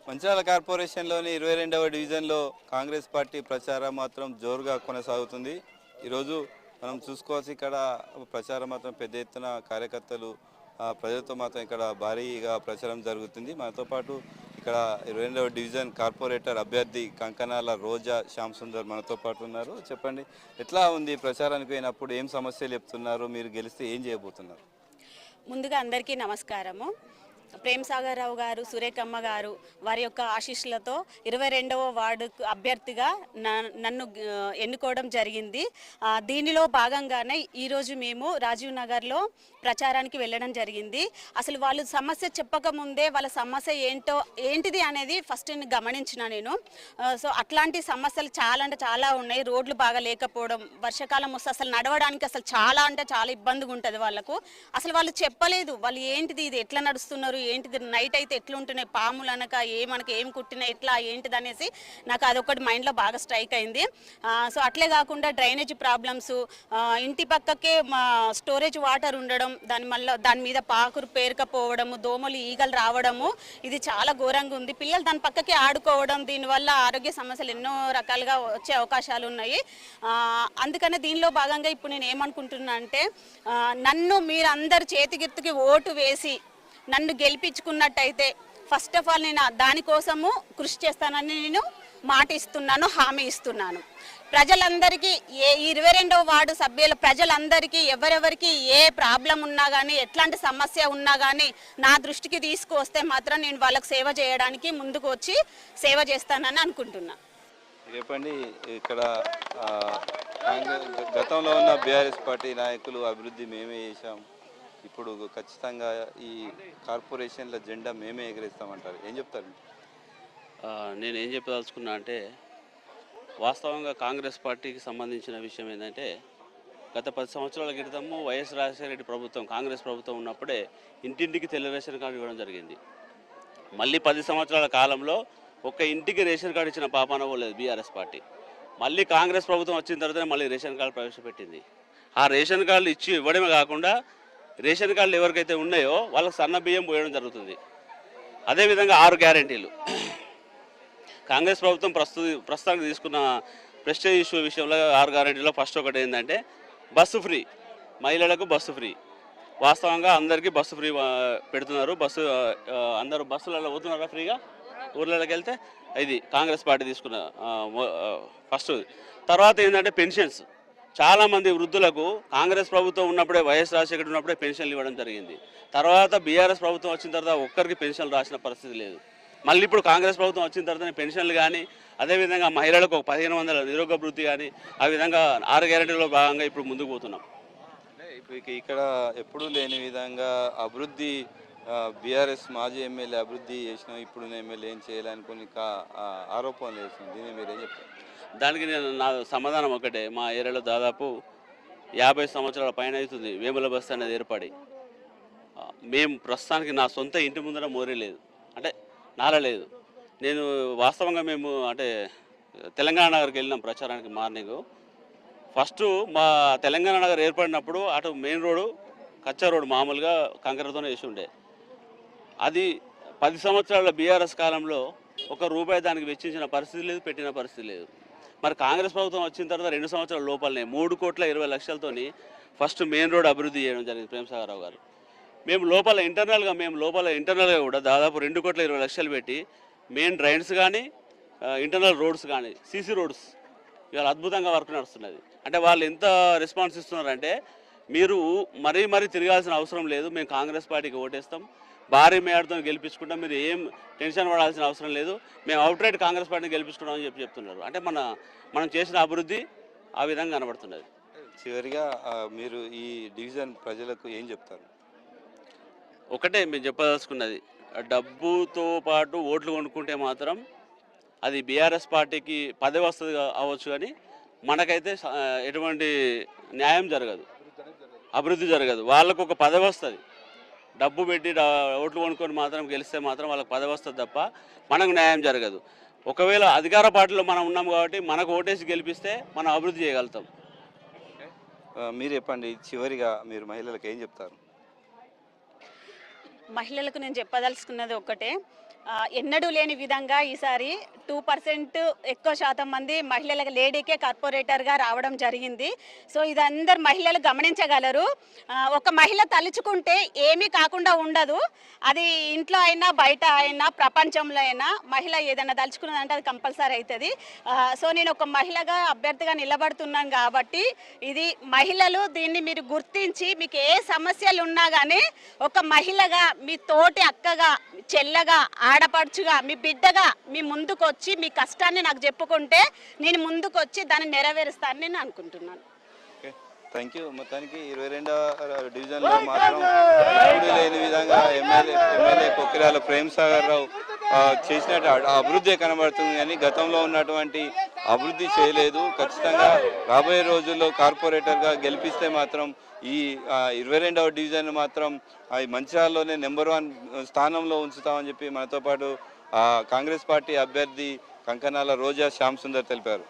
మంచిర్యాల కార్పొరేషన్లోని 22వ డివిజన్లో కాంగ్రెస్ పార్టీ ప్రచారం మాత్రం జోరుగా కొనసాగుతుంది. ఈరోజు మనం చూసుకోవచ్చు, ఇక్కడ ప్రచారం మాత్రం పెద్ద ఎత్తున కార్యకర్తలు ప్రజలతో మాత్రం ఇక్కడ భారీగా ప్రచారం జరుగుతుంది. మనతో పాటు ఇక్కడ 22వ డివిజన్ కార్పొరేటర్ అభ్యర్థి కంకనాల రోజా శ్యామ్ సుందర్ మనతో పాటు ఉన్నారు. చెప్పండి, ఎట్లా ఉంది ప్రచారానికి పోయినప్పుడు, ఏం సమస్యలు చెప్తున్నారు, మీరు గెలిస్తే ఏం చేయబోతున్నారు? ముందుగా అందరికీ నమస్కారము. ప్రేమ్ సాగర్ రావు గారు, సురేఖమ్మ గారు వారి యొక్క ఆశీస్సులతో 22వ వార్డు అభ్యర్థిగా నన్ను ఎన్నుకోవడం జరిగింది. దీనిలో భాగంగానే ఈరోజు మేము రాజీవ్ నగర్లో ప్రచారానికి వెళ్ళడం జరిగింది. అసలు వాళ్ళు సమస్య చెప్పకముందే వాళ్ళ సమస్య ఏంటిది అనేది ఫస్ట్ గమనించిన నేను. సో అట్లాంటి సమస్యలు చాలా అంటే చాలా ఉన్నాయి. రోడ్లు బాగా లేకపోవడం, వర్షాకాలం వస్తే అసలు నడవడానికి అసలు చాలా అంటే చాలా ఇబ్బందిగా ఉంటుంది వాళ్ళకు. అసలు వాళ్ళు చెప్పలేదు, వాళ్ళు ఏంటిది, ఇది ఎట్లా నడుస్తున్నారు, ఏంటిది, నైట్ అయితే ఎట్లుంటున్నాయి, పాములు అనక ఏమనక ఏం కుట్టినా ఎట్లా ఏంటిది అనేసి నాకు అదొకటి మైండ్లో బాగా స్ట్రైక్ అయింది. సో అట్లే కాకుండా డ్రైనేజ్ ప్రాబ్లమ్స్, ఇంటి పక్కకే స్టోరేజ్ వాటర్ ఉండడం, దాని మీద పాకురు పేరుకపోవడము, దోమలు ఈగలు రావడము, ఇది చాలా ఘోరంగా ఉంది. పిల్లలు దాని పక్కకే ఆడుకోవడం, దీనివల్ల ఆరోగ్య సమస్యలు ఎన్నో రకాలుగా వచ్చే అవకాశాలు ఉన్నాయి. అందుకనే దీనిలో భాగంగా ఇప్పుడు నేను ఏమనుకుంటున్నా అంటే, నన్ను మీరందరు చేతిగిర్తుకి ఓటు వేసి నన్ను గెలిపించుకున్నట్టయితే ఫస్ట్ ఆఫ్ ఆల్ నేను దానికోసము కృషి చేస్తానని నేను మాట ఇస్తున్నాను, హామీ ఇస్తున్నాను. ప్రజలందరికీ, ఈ 22వ వార్డు సభ్యుల ప్రజలందరికీ ఎవరెవరికి ఏ ప్రాబ్లం ఉన్నా కానీ, ఎట్లాంటి సమస్య ఉన్నా కానీ నా దృష్టికి తీసుకువస్తే మాత్రం నేను వాళ్ళకి సేవ చేయడానికి ముందుకు వచ్చి సేవ చేస్తానని అనుకుంటున్నా. చెప్పండి, ఇక్కడ గతంలో ఉన్న బీఆర్ఎస్ పార్టీ నాయకులు అభివృద్ధి మేమే చేశాం, ఇప్పుడు ఖచ్చితంగా ఈ కార్పొరేషన్ల జెండా మేమే ఎగరేస్తామంటారు, ఏం చెప్తారు? నేను ఏం చెప్పదలుచుకున్నా అంటే, వాస్తవంగా కాంగ్రెస్ పార్టీకి సంబంధించిన విషయం ఏంటంటే, గత 10 సంవత్సరాల క్రితము వైఎస్ రాజశేఖర రెడ్డి ప్రభుత్వం, కాంగ్రెస్ ప్రభుత్వం ఉన్నప్పుడే ఇంటింటికి తెల్ల రేషన్ కార్డు ఇవ్వడం జరిగింది. మళ్ళీ 10 సంవత్సరాల కాలంలో ఒక్క ఇంటికి రేషన్ కార్డు ఇచ్చిన పాపాన పోలేదు బీఆర్ఎస్ పార్టీ. మళ్ళీ కాంగ్రెస్ ప్రభుత్వం వచ్చిన తర్వాత మళ్ళీ రేషన్ కార్డు ప్రవేశపెట్టింది. ఆ రేషన్ కార్డులు ఇచ్చి ఇవ్వడమే కాకుండా, రేషన్ కార్డులు ఎవరికైతే ఉన్నాయో వాళ్ళకి సన్న బియ్యం పోయడం జరుగుతుంది. అదేవిధంగా 6 గ్యారెంటీలు కాంగ్రెస్ ప్రభుత్వం ప్రస్తుతానికి తీసుకున్న ప్రెస్టేజ్ ఇష్యూ విషయంలో 6 గ్యారెంటీలో ఫస్ట్ ఒకటి ఏంటంటే బస్సు ఫ్రీ, మహిళలకు బస్సు ఫ్రీ. వాస్తవంగా అందరికీ బస్సు ఫ్రీ పెడుతున్నారు. అందరూ బస్సులలో పోతున్నారా ఫ్రీగా ఊర్లలోకి వెళ్తే. ఇది కాంగ్రెస్ పార్టీ తీసుకున్న ఫస్ట్. తర్వాత ఏంటంటే పెన్షన్స్. చాలామంది వృద్ధులకు కాంగ్రెస్ ప్రభుత్వం ఉన్నప్పుడే, వైఎస్ రాజశేఖర్ ఉన్నప్పుడే పెన్షన్లు ఇవ్వడం జరిగింది. తర్వాత బీఆర్ఎస్ ప్రభుత్వం వచ్చిన తర్వాత ఒక్కరికి పెన్షన్లు రాసిన పరిస్థితి లేదు. మళ్ళీ ఇప్పుడు కాంగ్రెస్ ప్రభుత్వం వచ్చిన తర్వాత పెన్షన్లు కానీ, అదేవిధంగా మహిళలకు 1500 నిరుద్యోగ వృత్తి కానీ, ఆ విధంగా 6 గ్యారెంటీలో భాగంగా ఇప్పుడు ముందుకు పోతున్నాం. ఇక్కడ ఎప్పుడూ లేని విధంగా అభివృద్ధి, బీఆర్ఎస్ మాజీ ఎమ్మెల్యే అభివృద్ధి చేసిన ఇప్పుడు ఎమ్మెల్యే ఏం చేయాలని కొన్ని ఆరోపణలు చేస్తున్నాం, దీన్ని మీరు ఏం చెప్తారు? దానికి నా సమాధానం ఒకటే. మా ఏరియాలో దాదాపు 50 సంవత్సరాల పైన అవుతుంది వేముల బస్తీ అనేది ఏర్పడి. మేము ప్రస్తుతానికి నా సొంత ఇంటి ముందర మోరీ లేదు, అంటే నాల లేదు. నేను వాస్తవంగా మేము అంటే తెలంగాణ నగర్కి వెళ్ళినాం ప్రచారానికి మార్నింగ్. ఫస్ట్ మా తెలంగాణ నగర్ ఏర్పడినప్పుడు అటు మెయిన్ రోడ్డు కచ్చా రోడ్డు మామూలుగా కంకరతోనే వేసి ఉండే. అది 10 సంవత్సరాల బీఆర్ఎస్ కాలంలో ₹1 దానికి వెచ్చించిన పరిస్థితి లేదు, పెట్టిన పరిస్థితి లేదు. మరి కాంగ్రెస్ ప్రభుత్వం వచ్చిన తర్వాత 2 సంవత్సరాల లోపలనే 3,20,00,000తోని ఫస్ట్ మెయిన్ రోడ్ అభివృద్ధి చేయడం జరిగింది ప్రేమ్ సాగర్ రావు గారు. మేము లోపల ఇంటర్నల్గా కూడా దాదాపు 2,20,00,000 పెట్టి మెయిన్ డ్రైన్స్ కానీ, ఇంటర్నల్ రోడ్స్ కానీ, సీసీ రోడ్స్ ఇవాళ అద్భుతంగా వర్క్ నడుస్తున్నది. అంటే వాళ్ళు ఎంత రెస్పాన్స్ ఇస్తున్నారంటే, మీరు మరీ తిరగాల్సిన అవసరం లేదు, మేము కాంగ్రెస్ పార్టీకి ఓటేస్తాం, భారీ మేడతో గెలిపించుకుంటాం, మీరు ఏం టెన్షన్ పడాల్సిన అవసరం లేదు, మేము అవుట్రైట్ కాంగ్రెస్ పార్టీని గెలిపించుకుంటామని చెప్తున్నారు. అంటే మనం చేసిన అభివృద్ధి ఆ విధంగా కనబడుతున్నది. చివరిగా మీరు ఈ డివిజన్ ప్రజలకు ఏం చెప్తారు? ఒకటే మేము చెప్పదలుచుకున్నది, డబ్బుతో పాటు ఓట్లు కొనుక్కుంటే మాత్రం అది బీఆర్ఎస్ పార్టీకి పదవి వస్తుంది అవ్వచ్చు, కానీ మనకైతే ఎటువంటి న్యాయం జరగదు, అభివృద్ధి జరగదు. వాళ్ళకు ఒక పదవి వస్తుంది, డబ్బు పెట్టి ఓట్లు కొనుక్కొని మాత్రం గెలిస్తే మాత్రం వాళ్ళకి పదవి వస్తుంది తప్ప మనకు న్యాయం జరగదు. ఒకవేళ అధికార పార్టీలో మనం ఉన్నాం కాబట్టి మనకు ఓటేసి గెలిపిస్తే మనం అభివృద్ధి చేయగలుగుతాం. మీరు చెప్పండి, చివరిగా మీరు మహిళలకు ఏం చెప్తారు? మహిళలకు నేను చెప్పదలుచుకున్నది ఒకటే, ఎన్నడూ లేని విధంగా ఈసారి 2% ఎక్కువ శాతం మంది మహిళలకు లేడీకే కార్పొరేటర్గా రావడం జరిగింది. సో ఇది అందరు మహిళలు గమనించగలరు. ఒక మహిళ తలుచుకుంటే ఏమీ కాకుండా ఉండదు. అది ఇంట్లో అయినా బయట అయినా ప్రపంచంలో అయినా మహిళ ఏదైనా తలుచుకున్నదంటే అది కంపల్సరీ అవుతుంది. సో నేను ఒక మహిళగా అభ్యర్థిగా నిలబడుతున్నాను కాబట్టి ఇది మహిళలు దీన్ని మీరు గుర్తించి మీకు ఏ సమస్యలు ఉన్నా కానీ ఒక మహిళగా మీ తోటి అక్కగా చెల్లగా ఆడపడుచుగా మీ బిడ్డగా మీ ముందుకు వచ్చి మీ కష్టాన్ని నాకు చెప్పుకుంటే నేను ముందుకు వచ్చి దాన్ని నెరవేరుస్తానని నేను అనుకుంటున్నాను. Thank you. మొత్తానికి 22వ డివిజన్లో మాత్రం ఎప్పుడూ లేని విధంగా ఎమ్మెల్యే కొక్కిరాల ప్రేమ్ సాగర్ రావు చేసినట్టు అభివృద్ధి కనబడుతుంది, కానీ గతంలో ఉన్నటువంటి అభివృద్ధి చేయలేదు. ఖచ్చితంగా రాబోయే రోజుల్లో కార్పొరేటర్గా గెలిపిస్తే మాత్రం ఈ 22వ డివిజన్ మాత్రం మంచిర్యాలలోనే నెంబర్ 1 స్థానంలో ఉంచుతామని చెప్పి మనతో పాటు కాంగ్రెస్ పార్టీ అభ్యర్థి కంకనాల రోజా శ్యామ్ సుందర్ తెలిపారు.